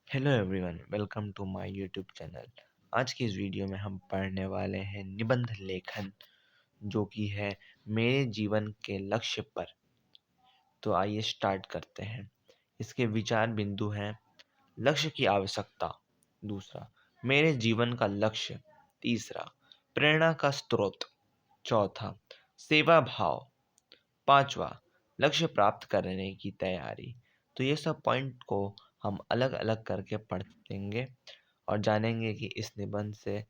Hello everyone, welcome to my YouTube channel. आज की इस वीडियो में हम पढ़ने वाले हैं निबंध लेखन, जो कि है मेरे जीवन के लक्ष्य पर। तो आइए स्टार्ट करते हैं। इसके विचार बिंदु हैं: लक्ष्य की आवश्यकता, दूसरा मेरे जीवन का लक्ष्य, तीसरा प्रेरणा का स्रोत, चौथा सेवा भाव, पांचवा लक्ष्य प्राप्त करने की तैयारी। तो ये सब पॉइंट को हम अलग अलग करके पढ़ेंगे और जानेंगे कि इस निबंध से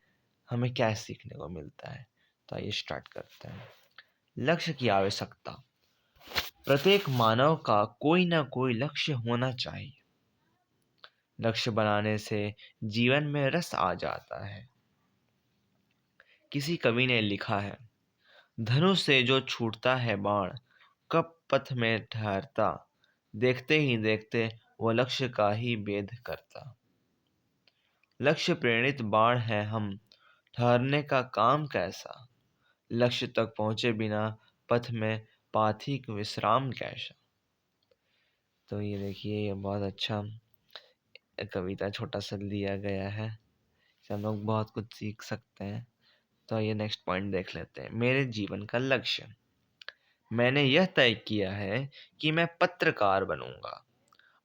हमें क्या सीखने को मिलता है। तो आइए स्टार्ट करते हैं। लक्ष्य की आवश्यकता। प्रत्येक मानव का कोई ना कोई लक्ष्य होना चाहिए। लक्ष्य बनाने से जीवन में रस आ जाता है। किसी कवि ने लिखा है, धनुष से जो छूटता है बाण, कब पथ में ठहरता, देखते ही देखते वो लक्ष्य का ही भेद करता। लक्ष्य प्रेरित बाण है हम, ठहरने का काम कैसा, लक्ष्य तक पहुंचे बिना पथ में पाथिक विश्राम कैसा। तो ये देखिए, ये बहुत अच्छा कविता छोटा सा दिया गया है, इससे हम लोग बहुत कुछ सीख सकते हैं। तो ये नेक्स्ट पॉइंट देख लेते हैं। मेरे जीवन का लक्ष्य। मैंने यह तय किया है कि मैं पत्रकार बनूंगा।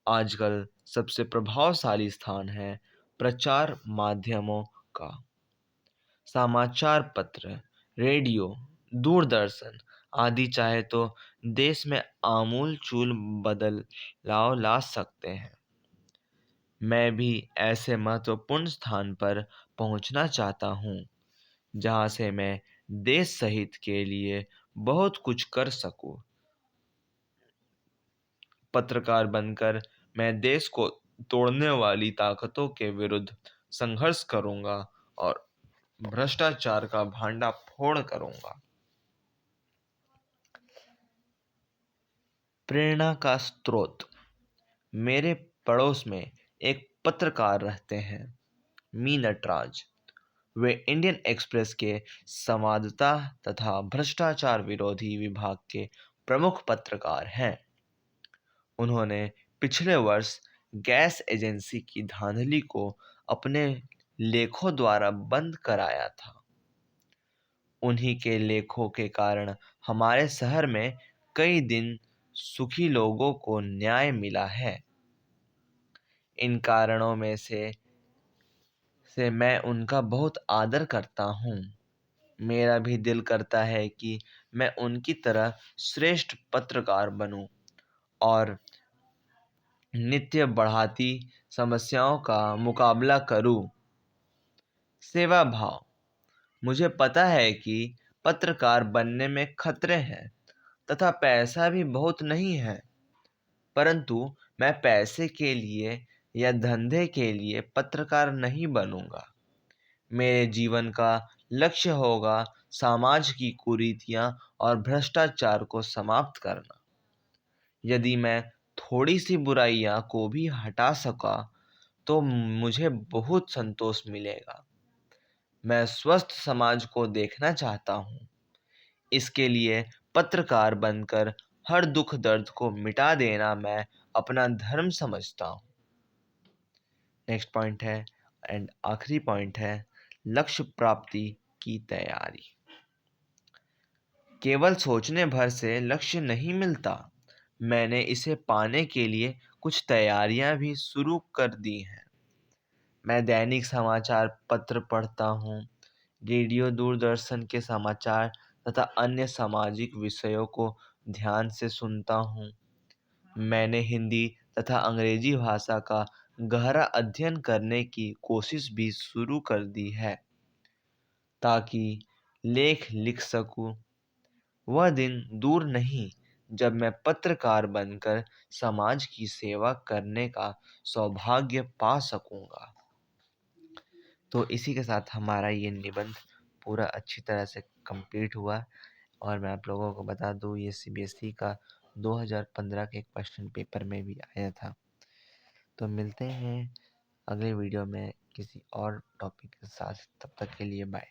आजकल सबसे प्रभावशाली स्थान है प्रचार माध्यमों का। समाचार पत्र, रेडियो, दूरदर्शन आदि चाहे तो देश में आमूल चूल बदलाव ला सकते हैं। मैं भी ऐसे महत्वपूर्ण स्थान पर पहुंचना चाहता हूं, जहां से मैं देश सहित के लिए बहुत कुछ कर सकूं। पत्रकार बनकर मैं देश को तोड़ने वाली ताकतों के विरुद्ध संघर्ष करूंगा और भ्रष्टाचार का भांडाफोड़ करूंगा। प्रेरणा का स्रोत। मेरे पड़ोस में एक पत्रकार रहते हैं, मी नटराज। वे इंडियन एक्सप्रेस के संवाददाता तथा भ्रष्टाचार विरोधी विभाग के प्रमुख पत्रकार हैं। उन्होंने पिछले वर्ष गैस एजेंसी की धांधली को अपने लेखों द्वारा बंद कराया था। उन्हीं के लेखों के कारण हमारे शहर में कई दिन सुखी लोगों को न्याय मिला है। इन कारणों में से मैं उनका बहुत आदर करता हूँ। मेरा भी दिल करता है कि मैं उनकी तरह श्रेष्ठ पत्रकार बनूं और नित्य बढ़ाती समस्याओं का मुकाबला करूं। सेवा भाव। मुझे पता है कि पत्रकार बनने में खतरे हैं तथा पैसा भी बहुत नहीं है, परंतु मैं पैसे के लिए या धंधे के लिए पत्रकार नहीं बनूंगा। मेरे जीवन का लक्ष्य होगा समाज की कुरीतियां और भ्रष्टाचार को समाप्त करना। यदि मैं थोड़ी सी बुराइयां को भी हटा सका तो मुझे बहुत संतोष मिलेगा। मैं स्वस्थ समाज को देखना चाहता हूँ। इसके लिए पत्रकार बनकर हर दुख दर्द को मिटा देना मैं अपना धर्म समझता हूँ। नेक्स्ट पॉइंट है एंड आखिरी पॉइंट है, लक्ष्य प्राप्ति की तैयारी। केवल सोचने भर से लक्ष्य नहीं मिलता। मैंने इसे पाने के लिए कुछ तैयारियां भी शुरू कर दी हैं। मैं दैनिक समाचार पत्र पढ़ता हूँ, रेडियो दूरदर्शन के समाचार तथा अन्य सामाजिक विषयों को ध्यान से सुनता हूँ। मैंने हिंदी तथा अंग्रेजी भाषा का गहरा अध्ययन करने की कोशिश भी शुरू कर दी है, ताकि लेख लिख सकूं। वह दिन दूर नहीं जब मैं पत्रकार बनकर समाज की सेवा करने का सौभाग्य पा सकूंगा। तो इसी के साथ हमारा ये निबंध पूरा अच्छी तरह से कंप्लीट हुआ। और मैं आप लोगों को बता दूं, ये सीबीएसई का 2015 के एक क्वेश्चन पेपर में भी आया था। तो मिलते हैं अगले वीडियो में किसी और टॉपिक के साथ। तब तक के लिए बाय।